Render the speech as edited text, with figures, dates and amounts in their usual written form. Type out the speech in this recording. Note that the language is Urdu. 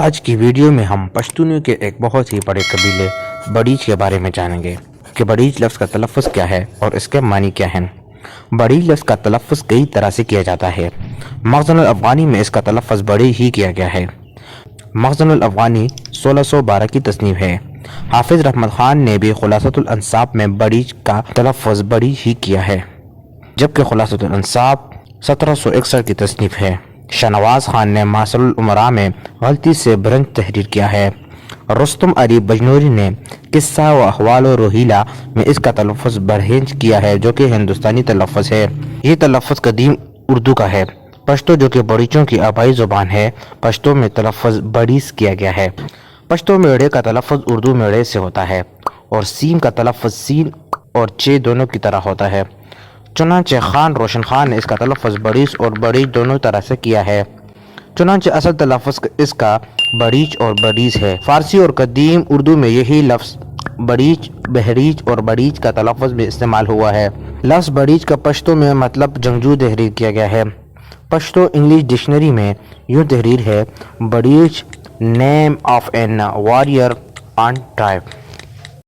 آج کی ویڈیو میں ہم پشتونوں کے ایک بہت ہی بڑے قبیلے بڑیچ کے بارے میں جانیں گے کہ بڑیچ لفظ کا تلفظ کیا ہے اور اس کے معنی کیا ہیں۔ بڑیچ لفظ کا تلفظ کئی طرح سے کیا جاتا ہے۔ مخزن الافغانی میں اس کا تلفظ بڑی ہی کیا گیا ہے۔ مخزن الافغانی 1612 کی تصنیف ہے۔ حافظ رحمت خان نے بھی خلاصۃ الانساب میں بڑیچ کا تلفظ بڑی ہی کیا ہے، جبکہ خلاصۃ الانساب 1761 کی تصنیف ہے۔ شاہ نواز خان نے ماسل الامراء میں غلطی سے برنج تحریر کیا ہے۔ رستم علی بجنوری نے قصہ و احوال و روحیلہ میں اس کا تلفظ برہنج کیا ہے، جو کہ ہندوستانی تلفظ ہے۔ یہ تلفظ قدیم اردو کا ہے۔ پشتو جو کہ بڑیچوں کی آبائی زبان ہے، پشتو میں تلفظ بڑیس کیا گیا ہے۔ پشتو میں ڑ کا تلفظ اردو میں ڑ سے ہوتا ہے اور سین کا تلفظ سین اور چ دونوں کی طرح ہوتا ہے۔ چنانچہ خان روشن خان نے اس کا تلفظ بڑیس اور بڑیچ دونوں طرح سے کیا ہے، چنانچہ اصل تلفظ اس کا بڑیچ اور بڑیس ہے۔ فارسی اور قدیم اردو میں یہی لفظ بڑیچ، بہریچ اور بڑیچ کا تلفظ بھی استعمال ہوا ہے۔ لفظ بڑیچ کا پشتو میں مطلب جنگجو تحریر کیا گیا ہے۔ پشتو انگلش ڈکشنری میں یوں تحریر ہے: Barech, name of an warrior and tribe.